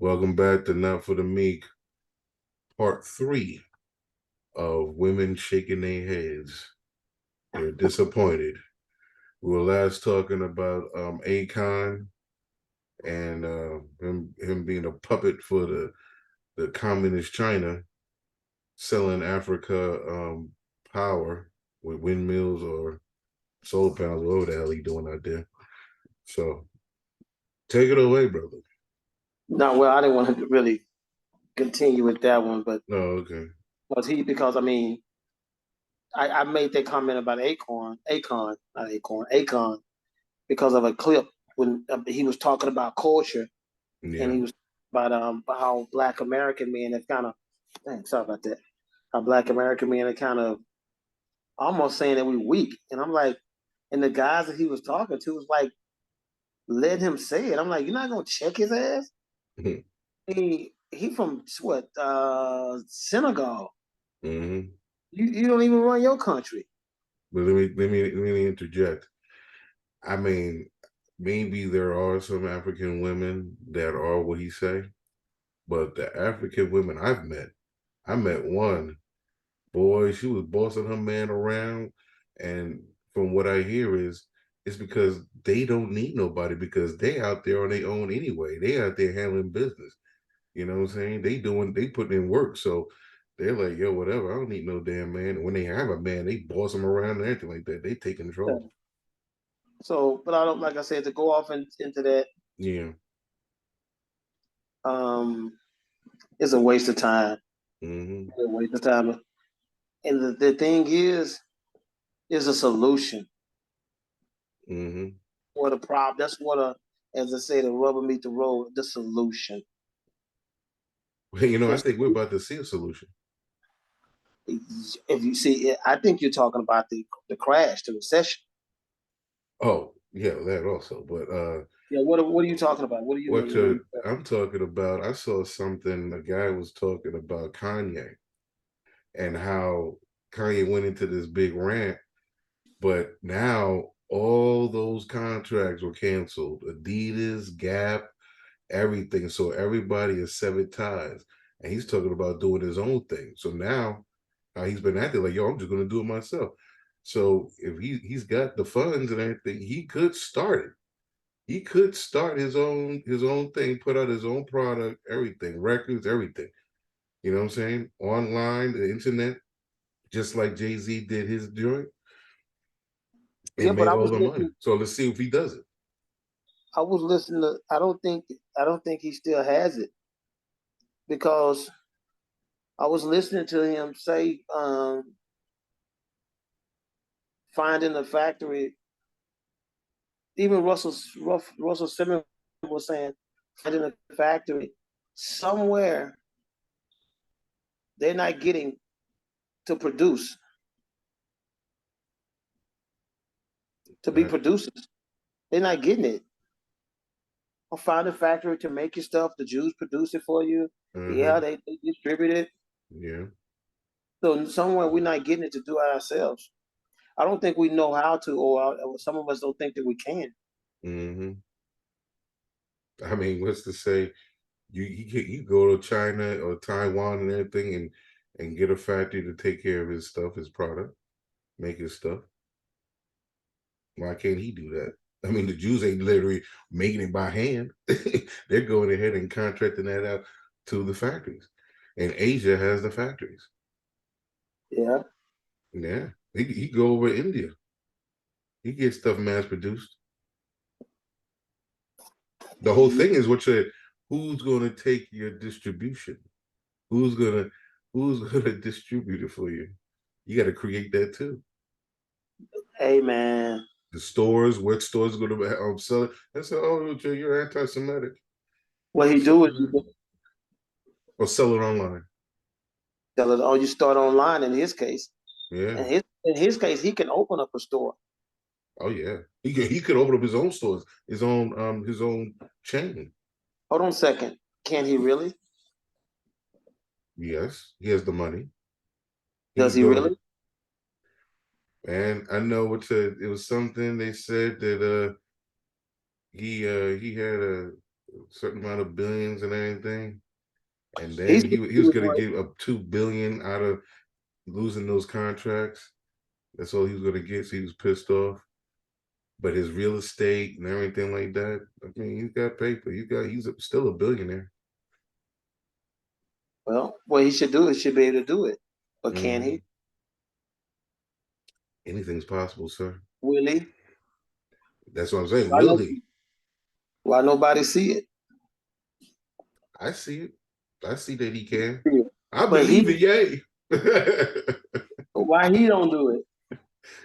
Welcome back to Not for the Meek, part 3 of women shaking their heads. They're disappointed. We were last talking about Akon and him being a puppet for the communist China, selling Africa power with windmills or solar panels, whatever the hell he doing out there. So take it away, brother. No, well, I didn't want to really continue with that one, but Oh, okay. because I mean, I made that comment about Akon, because of a clip when he was talking about culture and Yeah. he was about how Black American men have kind of, sorry about that, how Black American men are kind of almost saying that we weak, and I'm like, and the guys that he was talking to was like, let him say it. I'm like, you're not gonna check his ass. He from what Senegal. Mm-hmm. You don't even run your country. But let me interject. I mean, maybe there are some African women that are what he say, but the African women I met one. Boy, she was bossing her man around, and from what I hear is it's because they don't need nobody because they out there on their own anyway. They out there handling business. You know what I'm saying? They putting in work. So they're like, yo, whatever. I don't need no damn man. And when they have a man, they boss him around and everything like that. They take control. So, but I don't, like I said, to go off into that Yeah. um is a waste of time. Mm-hmm. It's a waste of time. And the thing is a solution Mm-hmm. for the problem. That's what as I say, the rubber meet the road. The solution. You know, I If, think we're about to see a solution. if you see, I think you're talking about the crash, the recession. Oh, yeah, that also. But Yeah. What are you talking about? What do you what mean? What are you? I'm talking about, I saw something, a guy was talking about Kanye and how Kanye went into this big rant, but now all those contracts were canceled. Adidas, Gap, everything. So everybody is severed ties. And he's talking about doing his own thing. So now he's been acting like, yo, I'm just gonna do it myself. So if he's got the funds and everything, he could start it. He could start his own thing, put out his own product, everything, records, everything. You know what I'm saying? Online, the internet, just like Jay-Z did his joint Yeah, and but made all the money. So let's see if he does it. I was listening to. I don't think he still has it because I was listening to him say finding a factory. Even Russell Simmons was saying finding a factory somewhere they're not getting to produce to be Uh, producers. They're not getting it. I'll find a factory to make your stuff. The Jews produce it for you. Yeah, uh-huh. they distribute it. Yeah. So somewhere we're not getting it to do it ourselves. I don't think we know how to, or some of us don't think that we can. Hmm. I mean, what's to say? You go to China or Taiwan and everything and get a factory to take care of his stuff, his product, make his stuff. Why can't he do that? I mean, the Jews ain't literally making it by hand. They're going ahead and contracting that out to the factories. And Asia has the factories. Yeah. Yeah. He go over to India. He gets stuff mass produced. The whole thing is who's gonna take your distribution? Who's gonna who's gonna distribute it for you? You gotta create that too. Hey man. The stores, what stores are gonna sell it? I said, oh, you're anti-Semitic. What Don't he sell do is you it. Or sell it online. tell it, oh, you start online in his case. Yeah. In his case, he can open up a store. Oh yeah. He could open up his own stores, his own chain. Hold on a second. Can he really? Yes, he has the money. He Does could he go. really? And I know it was something they said that he had certain amount of billions and everything, and He's then he was going to give up 2 billion out of losing those contracts. That's all he was going to get. So he was pissed off. But his real estate and everything like that, I mean, he's got paper. He's still a billionaire. well, what he should do is should be able to do it, but can he? Mhm. Anything's possible, sir. Will he? That's what I'm saying. Why Will no, he? why nobody see it? I see it. I see that he can. See it. I But believe it, yay. why he don't do it?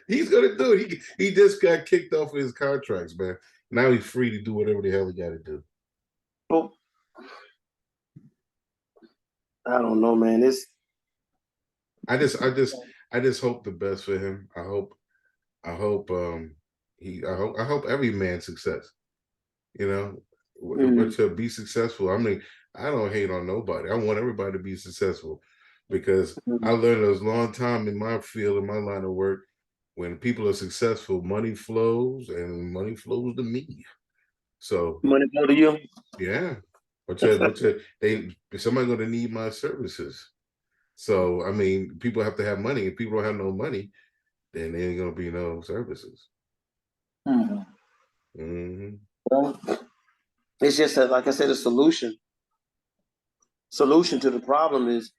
He's gonna do it. He just got kicked off of his contracts, man. Now he's free to do whatever the hell he got to do. Well, I don't know, man. It's I just, I just, I just hope the best for him. I hope, I hope every man's success. You know, but mm, to be successful, I mean, I don't hate on nobody. I want everybody to be successful because I mm, learned a long time in my field, in my line of work, when people are successful, money flows and money flows to me. So money go to you. yeah, they somebody going to need my services. So I mean, people have to have money. If people don't have no money, then there ain't gonna be no services. Mm. Hmm. Well, it's just that, like I said, a solution to the problem is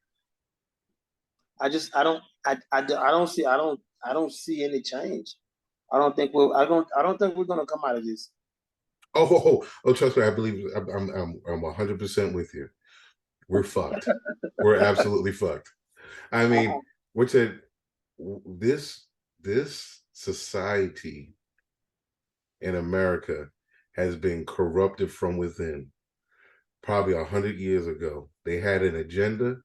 I just I I don't see any change. I don't think we're gonna come out of this. Oh, trust me, I believe I'm 100% with you. We're fucked. We're absolutely fucked. I mean, Uh-uh. which this this society in America has been corrupted from within. Probably 100 years ago, they had an agenda.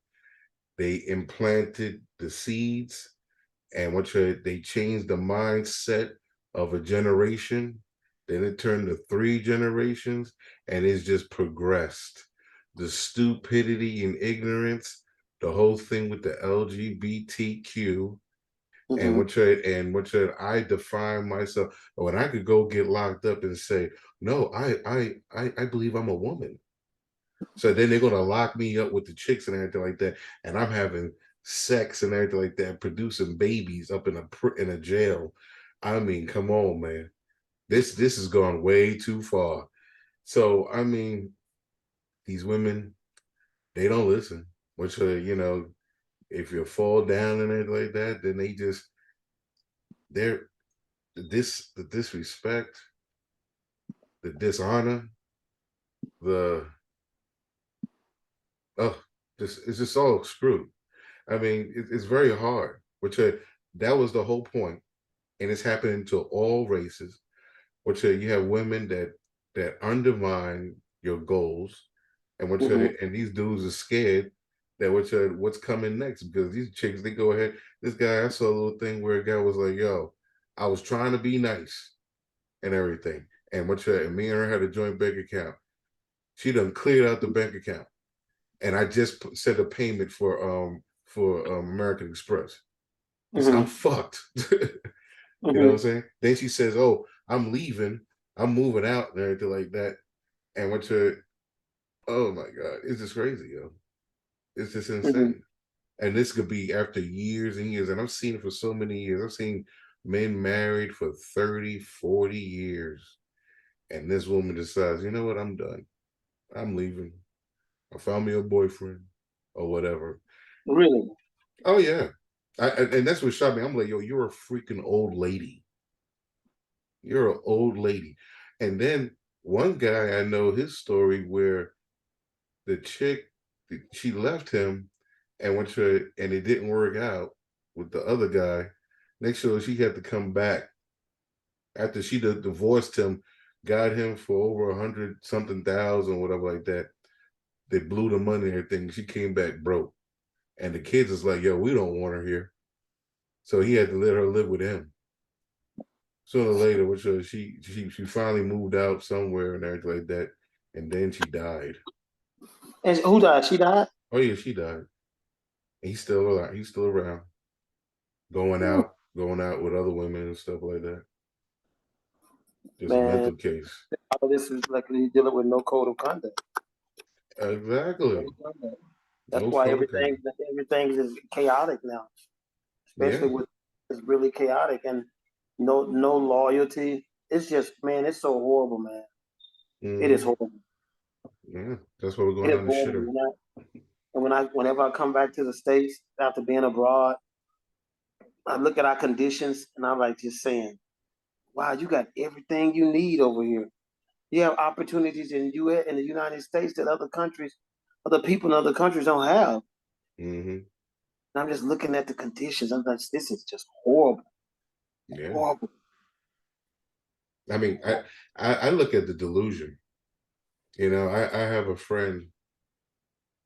They implanted the seeds, and they changed the mindset of a generation. Then it turned to 3 generations, and it's just progressed. The stupidity and ignorance, the whole thing with the LGBTQ, and Mm-hmm. I define myself when I could go get locked up and say, no, I believe I'm a woman. So then they're gonna lock me up with the chicks and everything like that, and I'm having sex and everything like that, producing babies up in a jail. I mean, come on, man. This has gone way too far. So I mean, these women, they don't listen. Which if you fall down and everything like that, then they're the disrespect, the dishonor, the oh, it's just all screwed. I mean, it's very hard. That was the whole point, and it's happening to all races. You have women that undermine your goals, and Mm-hmm. and these dudes are scared that what's coming next because these chicks they go ahead. This guy, I saw a little thing where a guy was like, "Yo, I was trying to be nice and everything, and and me and her had a joint bank account. She done cleared out the bank account, and I just sent a payment for American Express. I said, I'm Mm-hmm. fucked. You know what I'm Mm-hmm. saying? Then she says, "Oh, I'm leaving. I'm moving out and everything like that." And oh my god, it's just crazy, yo. It's just Mm-hmm. insane. And this could be after years and years. And I've seen it for so many years. I've seen men married for 30, 40 years. And this woman decides, you know what? I'm done. I'm leaving. I found me a boyfriend or whatever. Really? Oh yeah. And that's what shot me. I'm like, yo, you're a freaking old lady. You're an old lady. And then one guy I know his story where the chick she left him and and it didn't work out with the other guy. Next year she had to come back after she divorced him, got him for over 100 something thousand, whatever like that. They blew the money and everything. She came back broke. And the kids is like, yo, we don't want her here. So he had to let her live with him. Sooner or later, she finally moved out somewhere and everything like that, and then she died. And who died? She died? Oh yeah, she died. He's still alive. He's still around, going Mm. out, going out with other women and stuff like that. Just a Man, mental case. all of this is like he's dealing with no code of conduct. Exactly. That's No why focus. everything is chaotic now, Yeah. especially with it's really chaotic and no loyalty. It's just man, it's so horrible, man. It is Hmm. horrible. Yeah. That's why we're It going is on the horrible. shitter. Whenever I come back to the states after being abroad, I look at our conditions and I'm like just saying, wow, you got everything you need over here. You have opportunities in the United States that other people in other countries don't have. Hmm. And I'm just looking at the conditions. I'm like, this is just horrible, Yeah. horrible. I mean, I look at the delusion. I have a friend.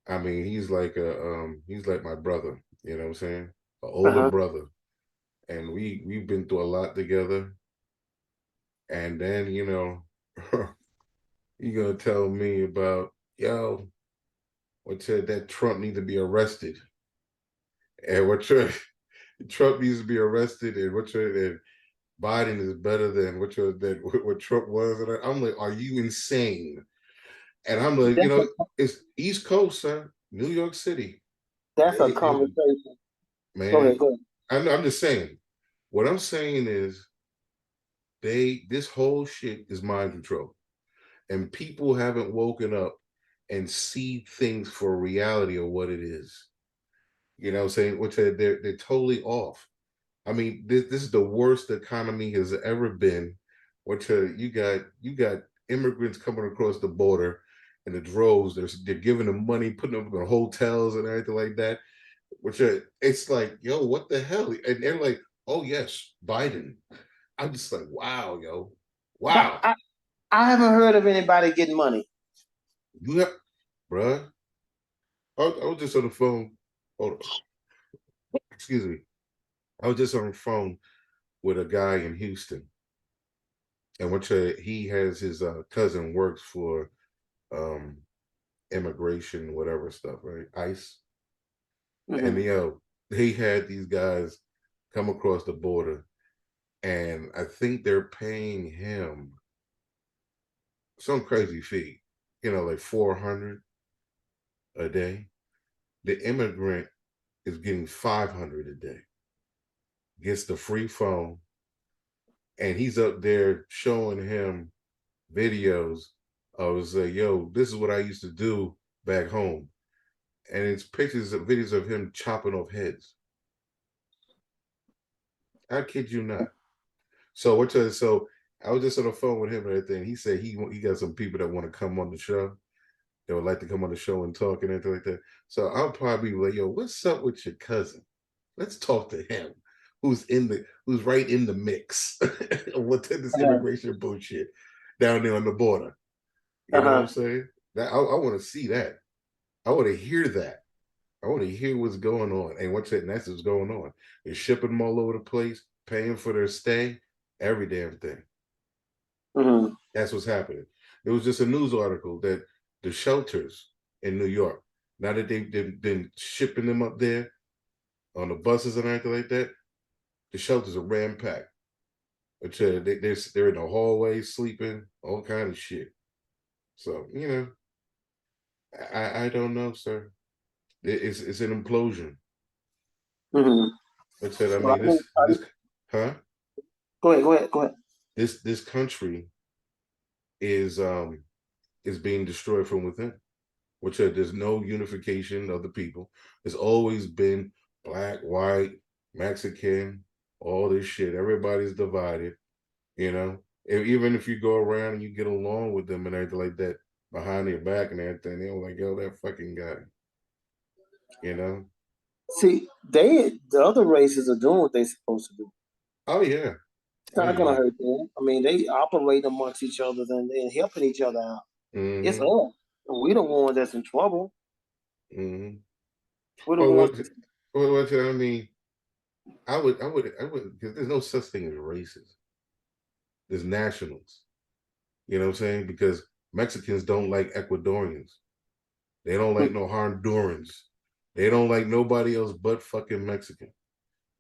I mean, he's like my brother. You know what I'm saying? An Uh older huh. brother, and we've been through a lot together. And then you gonna tell me about what said that Trump need to be arrested, and Trump needs to be arrested, and and Biden is better than what Trump was, and I'm like, are you insane? And I'm like, That's a it's East Coast, son, New York City. that's a It, conversation. Go ahead. man, Go ahead. I'm just saying. What I'm saying is, this whole shit is mind control, and people haven't woken up and see things for reality of what it is. You know what I'm saying? Which they're totally off. I mean, this is the worst the economy has ever been. Which you got immigrants coming across the border in the droves. They're giving them money, putting them in hotels and everything like that. It's like, yo, what the hell? And they're like, oh yes, Biden. I'm just like, wow, yo, But wow. I haven't heard of anybody getting money. You have, bruh. I was just on the phone. Hold on. Excuse me. I was just on the phone with a guy in Houston, and he has his cousin works for um, immigration, whatever stuff, right? ICE, and Hmm. he had these guys come across the border, and I think they're paying him some crazy fee, like 400 a day. The immigrant is getting 500 a day, gets the free phone, and he's up there showing him videos. I was like, yo, this is what I used to do back home. And it's videos of him chopping off heads. I kid you not. So I was just on the phone with him and everything. He said he got some people that want to come on the show. They would like to come on the show and talk and everything like that. So I'll probably be like, yo, what's up with your cousin? Let's talk to him. Who's right in the mix of what this Uh immigration bullshit down there on the border. You know what I'm huh. saying? I want to see that. I want to hear that. I want to hear what's going on. And that's what's going on. They're shipping them all over the place, paying for their stay, every damn thing. Hmm. That's what's happening. There was just a news article that the shelters in New York, now that they've been shipping them up there on the buses and everything like that, the shelters are ram packed. They're in the hallway sleeping, all kind of shit. So I don't know, sir. It's an implosion. Hmm. Like I said, I Well, mean this huh go ahead. Go ahead. Go ahead. this country is um is being destroyed from within. Which there's no unification of the people. There's always been black, white, Mexican, all this shit. Everybody's divided, you know. Even if you go around and you get along with them and everything like that behind their back and everything, they're like, yo, that fucking guy, you know. See, the other races are doing what they're supposed to do. Oh yeah, It's oh not gonna yeah. hurt them. I mean, they operate amongst each other and helping each other out. It's Mm-hmm. us. We the ones that's in trouble. Mm-hmm. We're the Well, ones. I mean, I would, because there's no such thing as races. There's nationals. You know what I'm saying? Because Mexicans don't like Ecuadorians. They don't like no Hondurans. They don't like nobody else but fucking Mexican.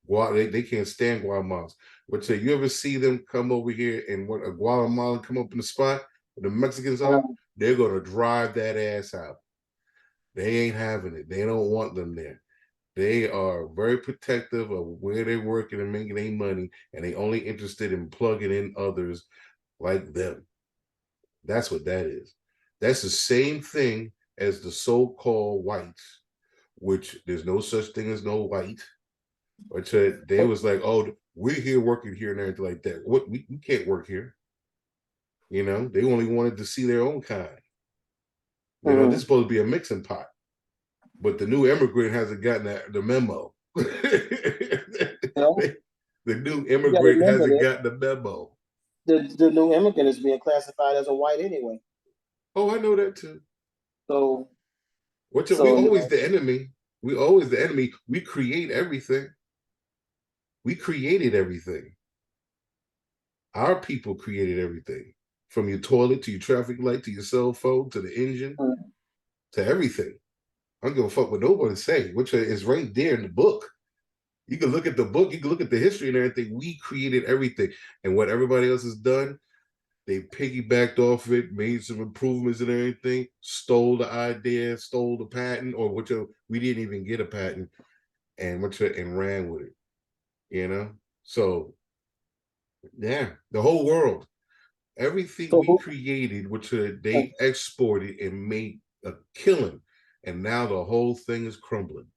They can't stand Guatemalans. But say you ever see them come over here and what a Guatemalan come up in the spot where the Mexicans are, they're gonna drive that ass out. They ain't having it. They don't want them there. They are very protective of where they're working and making their money, and they only interested in plugging in others like them. That's what that is. That's the same thing as the so-called whites, which there's no such thing as no white. But they was like, oh, we're here working here and everything like that. What we can't work here. They only wanted to see their own kind. This is supposed to be a mixing pot, but the new immigrant hasn't gotten the memo. The new immigrant hasn't gotten the memo. The new immigrant is being classified as a white anyway. Oh, I know that too. So, we always the enemy. We always the enemy. We create everything. We created everything. Our people created everything. From your toilet to your traffic light to your cell phone to the engine to everything. I don't give a fuck what nobody say, which is right there in the book. You can look at the book, you can look at the history and everything. We created everything. And what everybody else has done, they piggybacked off it, made some improvements and everything, stole the idea, stole the patent, or we didn't even get a patent, and ran with it. So yeah, the whole world. Everything we created, which they exported and made a killing, and now the whole thing is crumbling.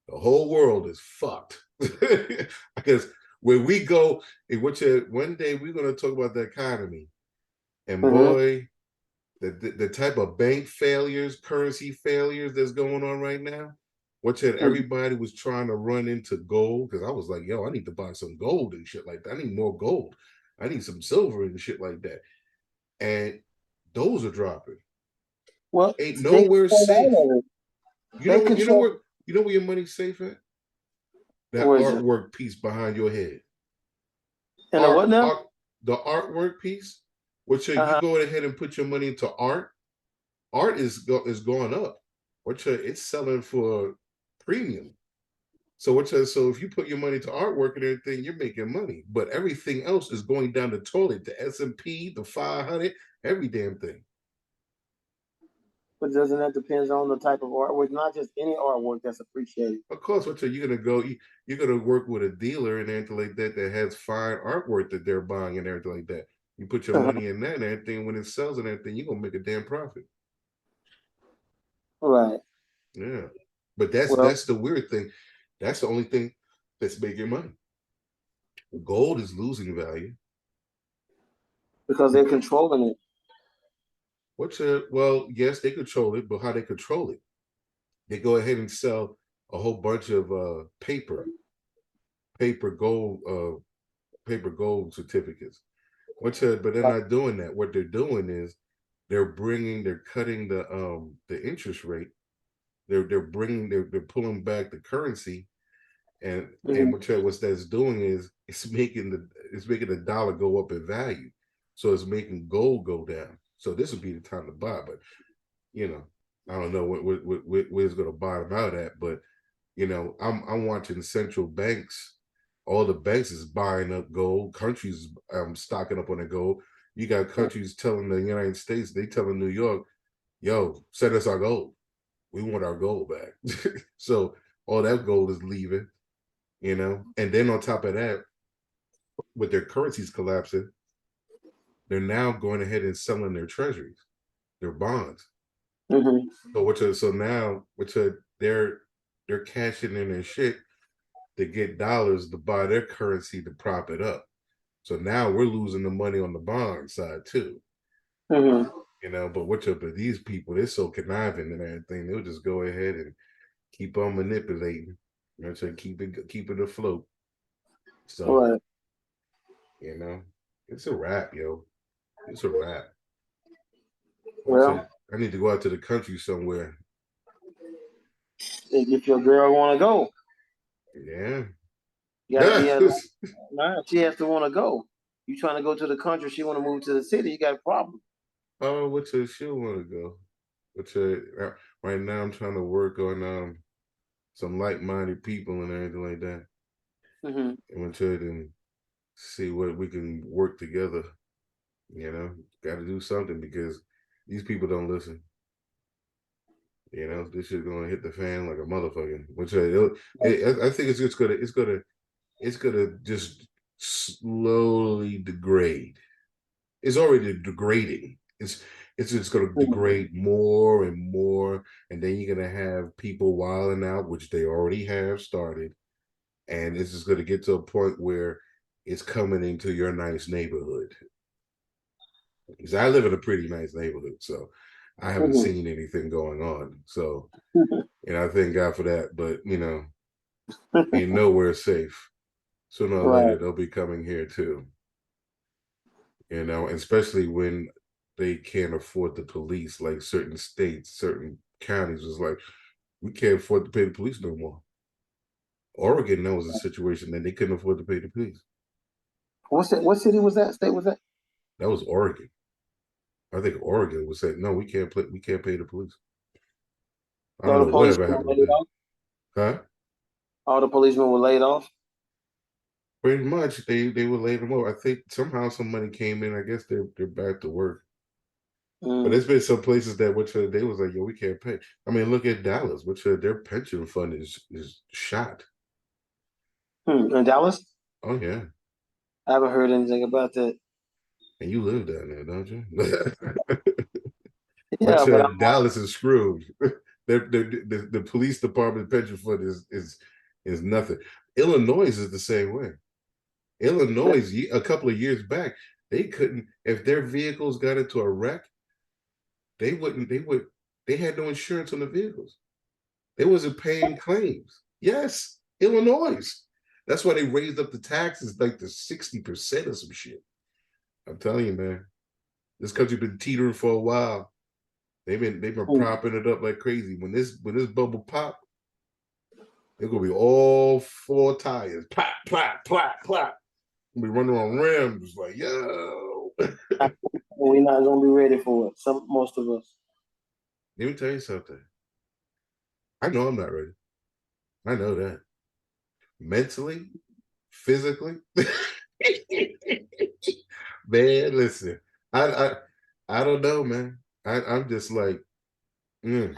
The whole world is fucked. Because when we go, one day we're going to talk about the economy, and boy, the type of bank failures, currency failures that's going on right now. Everybody was trying to run into gold, because I was like, yo, I need to buy some gold and shit like that. I need more gold. I need some silver and shit like that. And those are dropping. Well, ain't nowhere safe. You know where your money's safe at? That artwork piece behind your head. And what now? The artwork piece, which you go ahead and put your money into art. Art is going up. It's selling for premium. So if you put your money to artwork and everything, you're making money. But everything else is going down the toilet. The S&P, the 500, every damn thing. But doesn't that depend on the type of artwork? Not just any artwork that's appreciated. Of course, you're gonna go? You're gonna work with a dealer and everything like that has fine artwork that they're buying and everything like that. You put your money in that and everything. When it sells and everything, you're gonna make a damn profit. Right. Yeah. But that's the weird thing. That's the only thing that's making money. Gold is losing value because they're controlling it. Well, yes, they control it, but how they control it? They go ahead and sell a whole bunch of paper gold certificates. But they're not doing that. What they're doing is they're cutting the interest rate. They're pulling back the currency, and what that's doing is it's making the dollar go up in value. So it's making gold go down. So this would be the time to buy, but I don't know where it's going to bottom out at. But I'm watching central banks. All the banks is buying up gold. Countries stocking up on the gold. You got countries telling the United States, they telling New York, yo, send us our gold. We want our gold back. So all that gold is leaving, and then on top of that, with their currencies collapsing, they're now going ahead and selling their treasuries, their bonds. So now they're cashing in their shit to get dollars to buy their currency to prop it up. So now we're losing the money on the bond side too. But these people, they're so conniving and everything, they'll just go ahead and keep on manipulating, to keep it afloat. So it's a wrap, yo. It's a wrap. I need to go out to the country somewhere. If your girl want to go, yeah, you gotta be at. She has to want to go. You trying to go to the country? She want to move to the city? You got a problem. Oh, she'll want to go. Right now I'm trying to work on some like-minded people and everything like that. Mm-hmm. and went to it and see what we can work together. Got to do something because these people don't listen. This shit gonna hit the fan like a motherfucker. I think it's gonna just slowly degrade. It's already degrading. It's just going to Mm-hmm. degrade more and more, and then you're going to have people wilding out, which they already have started, and it's just going to get to a point where it's coming into your nice neighborhood. Because I live in a pretty nice neighborhood, so I haven't Mm-hmm. seen anything going on. So, I thank God for that. But ain't nowhere safe. Sooner or later, Right. they'll be coming here too. Especially when they can't afford the police, like certain states, certain counties was like, we can't afford to pay the police no more. Oregon, that was a situation that they couldn't afford to pay the police. What's that? What city was that? State was that? That was Oregon. I think Oregon was saying, no, we can't pay the police. I don't All the know whatever policemen happened were with laid that. off. Huh? All the policemen were laid off. Pretty much they were laid them off. I think somehow some money came in. I guess they're back to work. But Mm. there's been some places that which they was like, yo, we can't pay. I mean, look at Dallas, which their pension fund is shot. In Dallas, Oh yeah, I haven't heard anything about that. and you live down there, don't you? Yeah, Which but Dallas is screwed. The police department pension fund is nothing. Illinois is the same way. Illinois, a couple of years back, they couldn't if their vehicles got into a wreck, they wouldn't. They had no insurance on the vehicles. They wasn't paying claims. Yes, Illinois. That's why they raised up the taxes like to 60% or some shit. I'm telling you, man. This country been teetering for a while. They've been mm, propping it up like crazy. When this bubble pop, they're gonna be all four tires. Plop, plop, plop, plop. We'll be running on rims like, yo. we're not gonna be ready for it. Most of us. Let me tell you something. I know I'm not ready. I know that. Mentally, physically. Man, listen. I I I don't know, man. I'm just like, mm.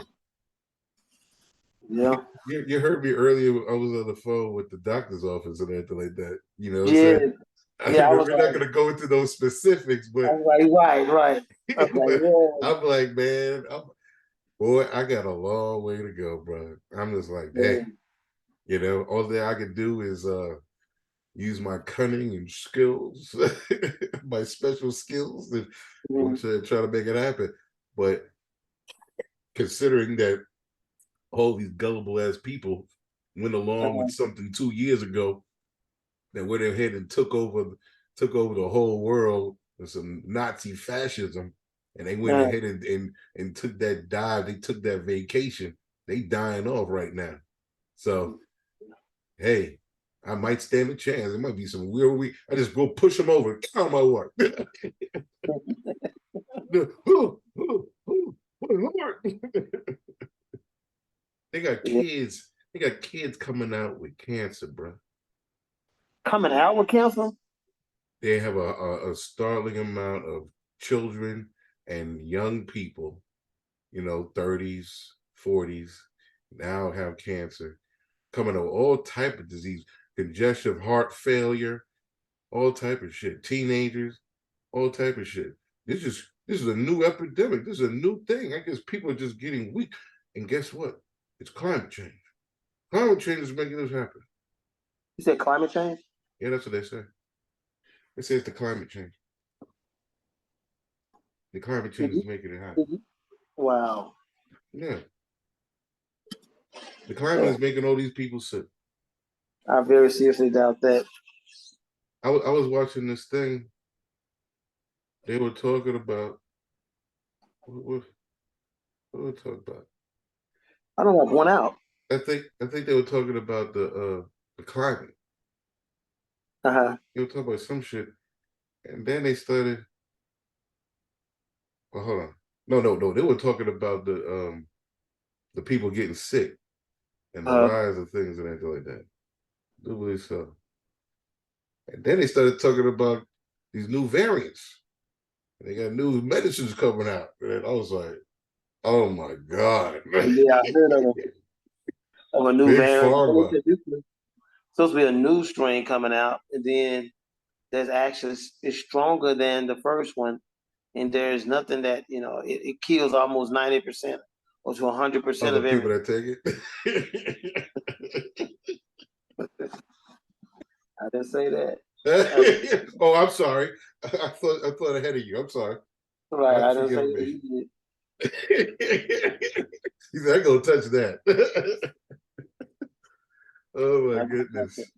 Yeah, You heard me earlier. I was on the phone with the doctor's office and everything like that. You know what I'm yeah, saying? yeah. We're not going to go into those specifics, I but, was like, right, right. I was like, but yeah, I'm like, man, boy, I got a long way to go, bro. I'm just like, yeah. dang. All that I can do is use my cunning and skills, my special skills, and Mm, try to make it happen. But considering that all these gullible ass people went along with uh, something 2 years ago that went ahead and took over the whole world with some Nazi fascism, and they went uh, ahead and took that dive. They took that vacation. They dying off right now. So hey, I might stand a chance. It might be some weird week. I just go push them over. Count my work. Lord. They got yeah. kids. They got kids coming out with cancer, bro. Coming out with cancer. They have a startling amount of children and young people, 30s, 40s, now have cancer, coming out all type of disease, congestive heart failure, all type of shit. Teenagers, all type of shit. This is a new epidemic. This is a new thing. I guess people are just getting weak. And guess what? It's climate change. Climate change is making this happen. You said climate change. Yeah, that's what they say. They say it's the climate change. The climate change is Mhm, making it happen. mhm. Wow. Yeah, the climate Yeah, is making all these people sick. I very seriously doubt that. I was watching this thing. They were talking about what were they talking about? I don't want one out. I think they were talking about the climate. Uh-huh. They were talking about some shit, and then they started. Well, hold on. No, no, no. They were talking about the people getting sick and the Uh, rise of things and anything like that. Do believe so. And then they started talking about these new variants. They got new medicines coming out. And I was like, oh my God. Yeah, I heard of a new Big variant. Pharma. Supposed to be a new strain coming out, and then there's actually it's stronger than the first one, and there's nothing that it kills almost 90% or to 100% Other of people everything. that take it. I didn't say that. I, Oh, I'm sorry. I thought ahead of you. I'm sorry. right, I didn't say Forgive that. me. You did. He said, I gonna touch that. Oh my I didn't touch it. goodness.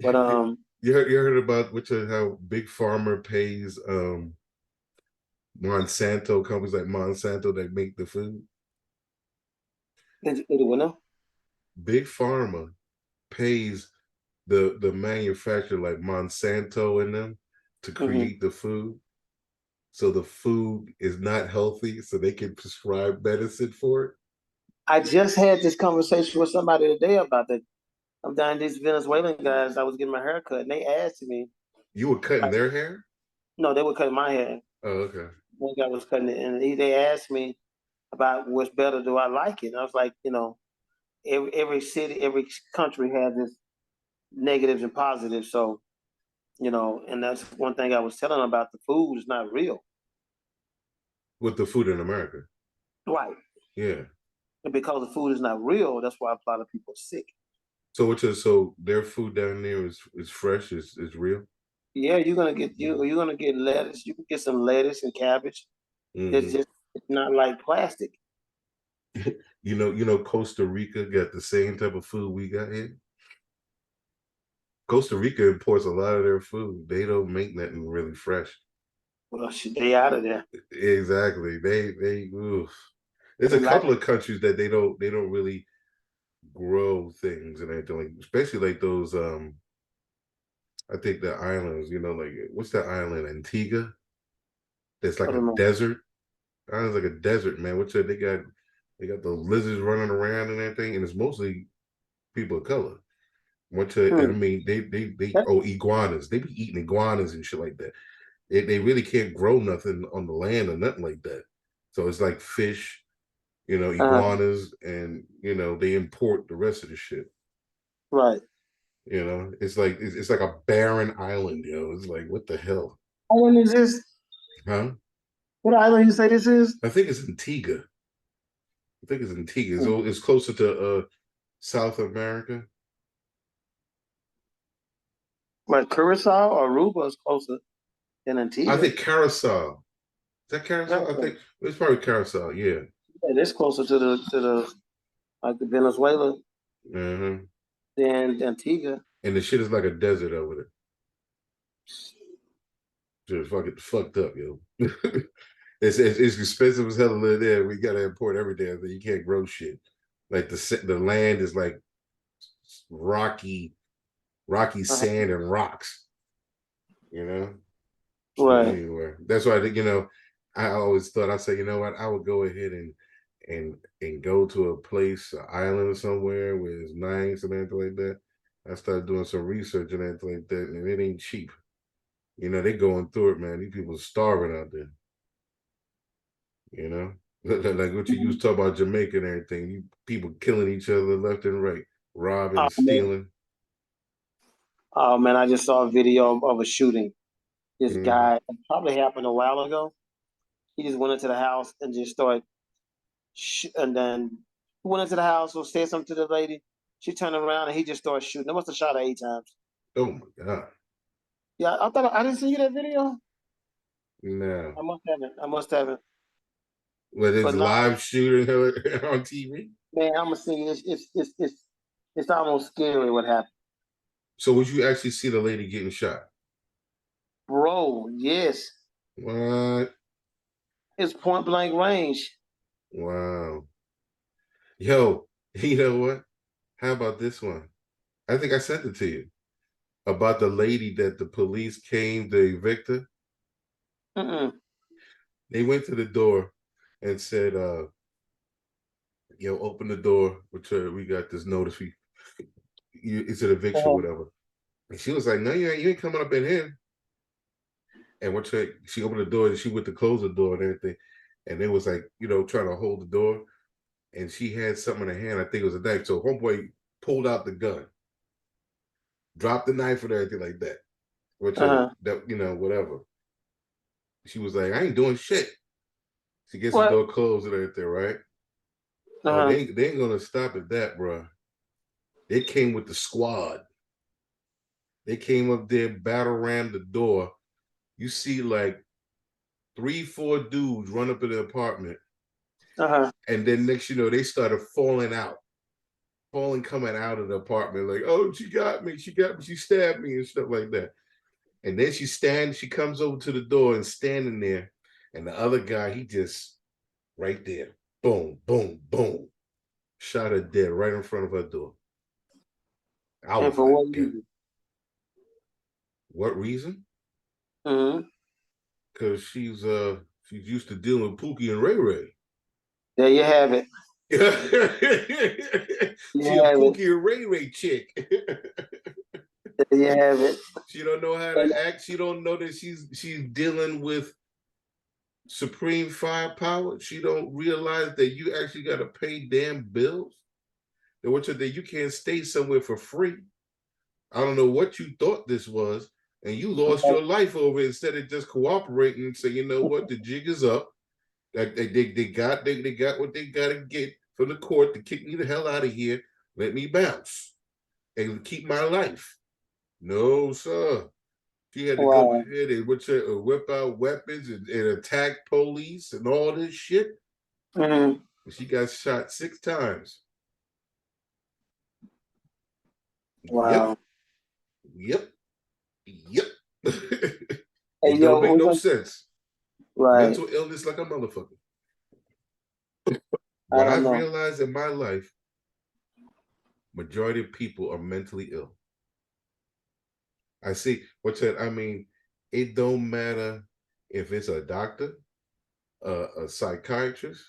But You heard about how Big Pharma pays Monsanto, companies like Monsanto that make the food? it will know. Big Pharma pays the manufacturer like Monsanto and them to Hmm. create the food. So the food is not healthy, so they can prescribe medicine for it. I just had this conversation with somebody today about that. I'm down these Venezuelan guys. I was getting my hair cut, and they asked me, You were cutting like, their hair? no, they were cutting my hair. Oh, okay. One guy was cutting it, and they asked me about what's better. Do I like it? And I was like, every city, every country has its negatives and positives. So, and that's one thing I was telling them about the food is not real. With the food in America. Right. Yeah. And because the food is not real, that's why a lot of people are sick. So their food down there is fresh, is real. Yeah, you're gonna get lettuce. You can get some lettuce and cabbage. It's Hmm. just it's not like plastic. Costa Rica got the same type of food we got here. Costa Rica imports a lot of their food. They don't make nothing really fresh. Well, shit, they out of there. Exactly. They oof. There's They a like couple of countries that they don't really grow things and everything, like especially like those I think the islands, like what's that island, Antigua? That's I like a don't know. desert. Island's like a desert, man. They got the lizards running around and everything, and it's mostly people of color. And I Hmm. mean they That, iguanas. They be eating iguanas and shit like that. They really can't grow nothing on the land or nothing like that. So it's like fish, uh, iguanas, and they import the rest of the shit. right. It's like a barren island, It's like what the hell, Island is this? huh? What island you say this is? I think it's Antigua. I think it's Antigua. Hmm. It's closer to South America. Like Curacao or Aruba is closer than I Antigua. think Carousel. Is that Yeah, Carousel? I think it's probably Carousel. Yeah. it's closer to the like the Venezuela Uh-huh. than Antigua. And the shit is like a desert over there. Just fucking fucked up, yo. It's expensive as hell to live there. We gotta import every damn thing. You can't grow shit. Like the land is like rocky, rocky Uh-huh. sand and rocks. You know. But Right. anyway, that's why I always thought, I said, you know what, I would go ahead and go to a place, an island somewhere where it's nice and everything like that. I started doing some research and everything like that, and it ain't cheap. They going through it, man. These people are starving out there. You know, like what you used to talk about Jamaica and everything. You people killing each other left and right, robbing, Oh man. stealing. Oh man, I just saw a video of a shooting. This Hmm. guy it probably happened a while ago. He just went into the house and just started, and then he went into the house or said something to the lady. She turned around and he just started shooting. They must have shot her 8 times. Oh my God! Yeah, I thought I didn't see you that video. No, I must haven't. I must haven't. well, there's But a no, live shooting on TV. man, I'm gonna see you. It's almost scary what happened, So would you actually see the lady getting shot? bro. Yes, What? it's point blank range. Wow. Yo, you know what? How about this one? I think I sent it to you about the lady that the police came to evict her. Mm-mm. They went to the door and said, open the door. We got this notice. It's an eviction, Uh-huh. whatever. And she was like, "No, you ain't coming up in here." And she opened the door and she went to close the door and everything. And they was like, trying to hold the door. And she had something in her hand. I think it was a knife. So homeboy pulled out the gun, dropped the knife and everything like that. Uh-huh. Whatever. She was like, "I ain't doing shit." She gets the What? door closed and everything, right? Oh, Uh-huh. they ain't gonna stop at that, bro. They came with the squad. They came up there, battle rammed the door. You see like 3, 4 dudes run up in the apartment, Uh-huh. and then next they started falling out, coming out of the apartment, like, "Oh, she got me, she stabbed me," and stuff like that. And then she comes over to the door and standing there, and the other guy, he just right there, boom, boom, boom, shot her dead right in front of her door. I And was for like, what damn, reason? what reason? Mm-hmm. Because she's used to dealing with Pookie and Ray Ray. There you have it. She You a have it. Pookie and Ray Ray chick. There you have it. She don't know how And, to act. She don't know that she's dealing with supreme firepower. She don't realize that you actually got to pay damn bills. That you can't stay somewhere for free. I don't know what you thought this was, and you lost your life over it instead of just cooperating and say, "You know what, the jig is up. Like they got what they got to get from the court to kick me the hell out of here. Let me bounce and keep my life." No, sir. She had to go wow. ahead and whip out weapons and attack police and all this shit. Mm-hmm. She got shot 6 times. Yep, Wow. yep, yep. Hey, It don't yo, make we're no gonna, sense. right. Mental illness like a motherfucker. I What don't I've know. realized in my life, majority of people are mentally ill. I see what's that? I mean, it don't matter if it's a doctor, a psychiatrist.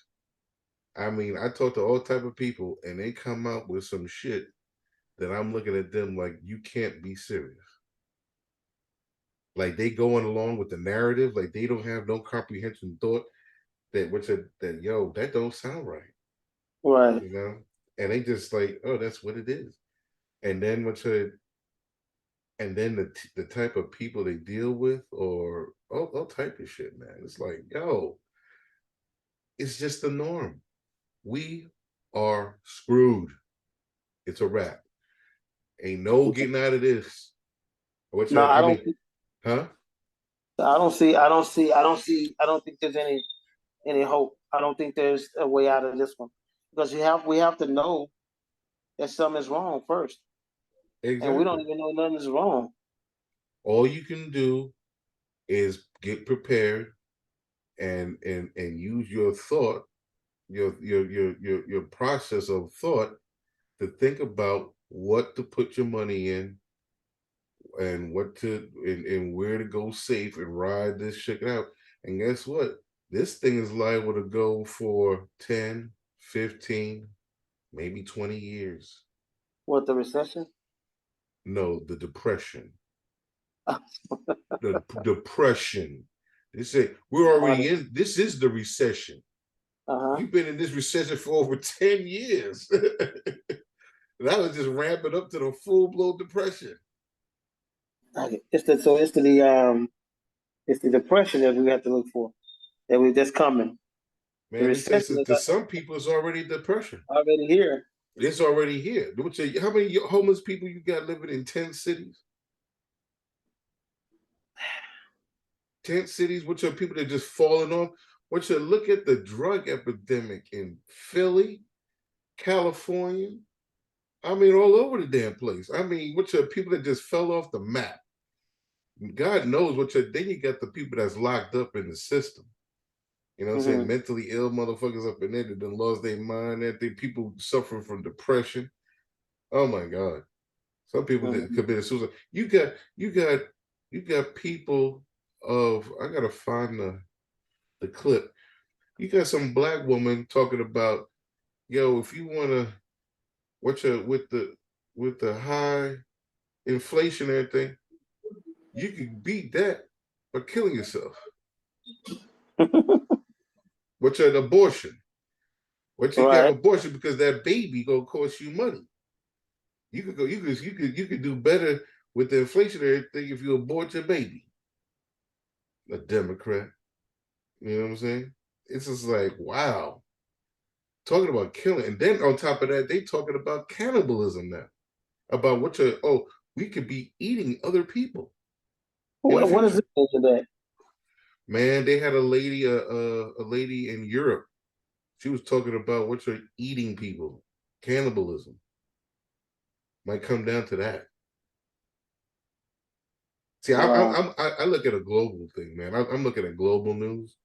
I mean, I talk to all type of people, and they come out with some shit that I'm looking at them like, you can't be serious. Like they going along with the narrative, like they don't have no comprehension thought that yo, that don't sound right, Right. you know? And they just like, oh, that's what it is. And then the type of people they deal with, or all type of shit, man. It's like, yo, it's just the norm. We are screwed. It's a wrap. Ain't no getting out of this. No, I I don't. mean, huh? I don't see. I don't see. I don't see. I don't think there's any hope. I don't think there's a way out of this one because we have to know that something is wrong first, and we don't Exactly. even know nothing is wrong. All you can do is get prepared and use your thought, your process of thought to think about what to put your money in and and where to go safe and ride this shit out. And guess what? This thing is liable to go for 10, 15, maybe 20 years. What, the recession? No, the depression. The depression. They say we're already in this is the recession. Uh-huh. We've been in this recession for over 10 years. That was just ramping up to the full blown depression. Okay. It's the depression that we have to look for that's coming. The Man, recession is to some people it's already depression. already here. It's already here. How many homeless people you got living in 10 cities? 10 cities, which are people that just falling off. What you look at the drug epidemic in Philly, California. I mean, all over the damn place. I mean, which are people that just fell off the map. God knows then you got the people that's locked up in the system. You know what I'm saying? Mm-hmm. Mentally ill motherfuckers up in there that done lost their mind. That think people suffering from depression. Oh my God. Some people that Mm-hmm. committed suicide. You got people I gotta find the clip. You got some black woman talking about, yo, if you wanna with the high inflationary thing, you can beat that by killing yourself. Which an abortion. Which you have Right. abortion because that baby gonna cost you money. You could go, you could do better with the inflationary thing if you abort your baby. A Democrat. You know what I'm saying? It's just like, wow. Talking about killing. And then on top of that, they talking about cannibalism now. About we could be eating other people in the What is future. it into that? Man, they had a lady in Europe. She was talking about eating people. Cannibalism. Might come down to that. See, Wow. I look at a global thing, man. I'm looking at global news,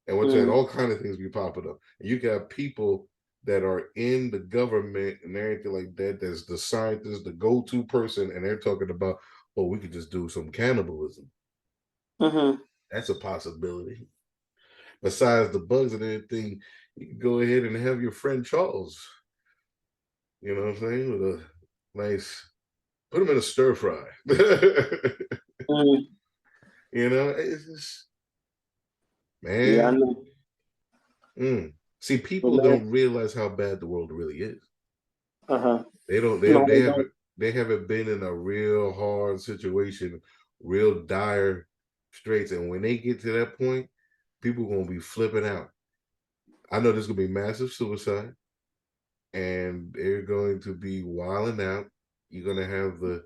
and what's that? Mm, All kind of things be popping up. And you got people that are in the government and everything like that. There's the scientist, the go-to person, and they're talking about, oh, we could just do some cannibalism. mm-hmm. That's a possibility. Besides the bugs and everything, you can go ahead and have your friend Charles. You know what I'm saying? With a nice, put him in a stir fry. Mm, You know, it's just, yeah, I man. know. See, But people man, don't realize how bad the world really is. uh-huh. They don't. No, They they don't. haven't been in a real hard situation, real dire straits. And when they get to that point, people are gonna be flipping out. I know there's gonna be massive suicide, and they're going to be wilding out. You're gonna have the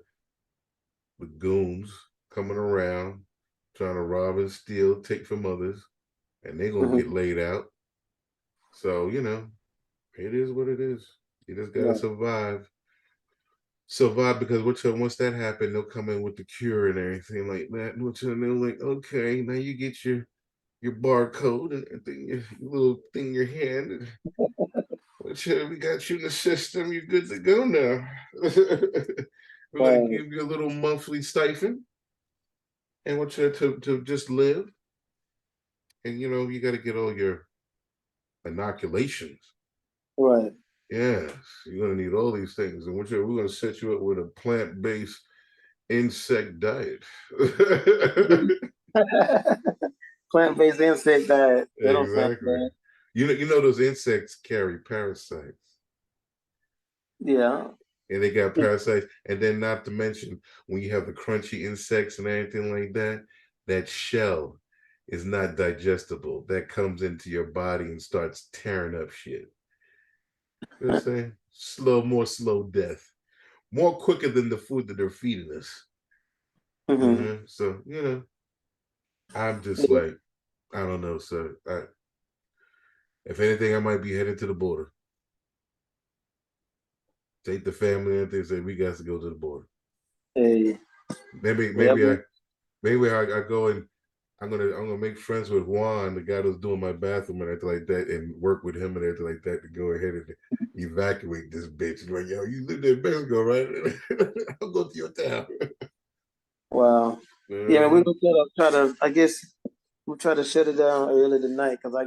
goons coming around, trying to rob and steal, take from others, and they're gonna get Mm-hmm. laid out. So it is what it is. You just gotta Right. survive because once that happened, they'll come in with the cure and everything like that. And they're like, okay, now you get your barcode and everything, your little thing in your hand. And we got you in the system. You're good to go now. We're gonna Right. give you a little monthly stipend and want you to just live. And you got to get all your inoculations. Right. Yes, you're gonna need all these things, and we're gonna set you up with a plant-based insect diet. Plant-based insect diet. That don't sound Exactly. bad. You know those insects carry parasites, Yeah. and they got parasites, and then not to mention when you have the crunchy insects and everything like that, that shell is not digestible. That comes into your body and starts tearing up shit. You know what I'm saying? More slow death, more quicker than the food that they're feeding us. Mm-hmm. So I'm just like, I don't know, sir. If anything, I might be headed to the border. Take the family and they say we got to go to the border. Hey, Maybe yeah, maybe I maybe I go and I'm gonna make friends with Juan, the guy that's doing my bathroom and everything like that, and work with him and everything like that to go ahead and evacuate this bitch. Like, yo, you live in Mexico, right? I'll go to your town. wow. You know what Yeah, I man, we're mean? gonna try to. I guess we'll try to shut it down early tonight because I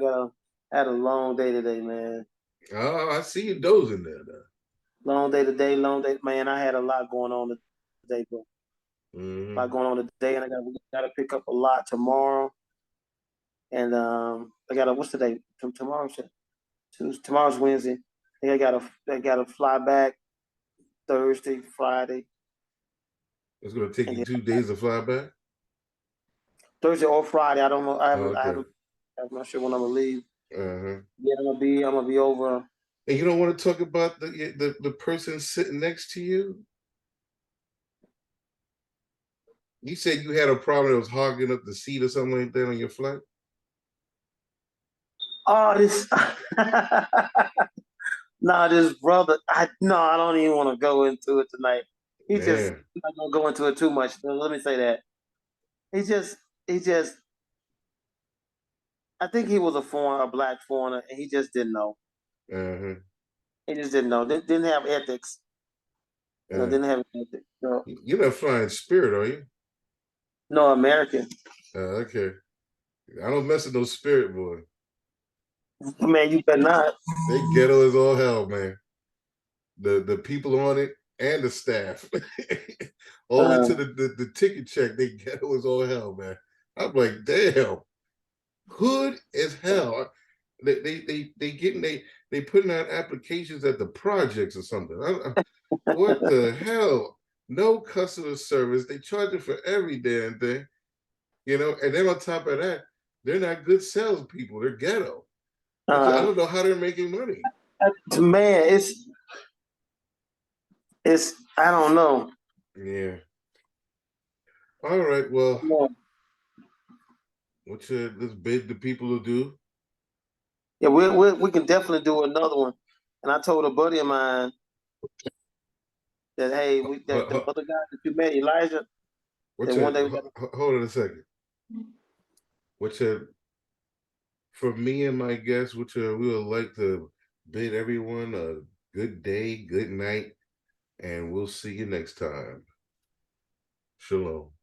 had a long day today, man. Oh, I see you dozing there now. Long day today, long day, man. I had a lot going on today, bro. A lot Mm-hmm. going on today, and we gotta pick up a lot tomorrow. And I gotta what's today? Tomorrow's Tuesday, tomorrow's Wednesday. I gotta fly back Thursday, Friday, It's gonna take and you then 2 days to fly back. Thursday or Friday. I don't know. Oh, okay. I'm not sure when I'm gonna leave. Uh-huh. Yeah, I'm gonna be over. And you don't want to talk about the person sitting next to you. You said you had a problem that was hogging up the seat or something like that on your flight. Oh, this. Nah, this brother. I don't even want to go into it tonight. Man, I'm not gonna go into it too much. Let me say that. He just, he just. I think he was a black foreigner, and he just didn't know. uh-huh. He just didn't know. Didn't have ethics. Uh, Didn't have ethics. No, you're not flying Spirit, are you? no American. Okay. I don't mess with no Spirit, boy. Man, you better not. They ghetto as all hell, man. The people on it. and the staff. All Uh, into the ticket check they get was all hell, man. I'm like, damn, hood as hell. They getting they putting out applications at the projects or something. What the hell? No customer service. They charge you for every damn thing, you know. And then on top of that, they're not good salespeople. They're ghetto. I uh, don't know how they're making money. man, it's I don't know. Yeah. All right. Well, Yeah, what should this bid the people to do? yeah, we can definitely do another one. And I told a buddy of mine that hey, that the other guy that you met, Elijah, What that one should day we got. hold on a second. What should for me and my guests, which we would like to bid everyone a good day, good night, and we'll see you next time. Shalom.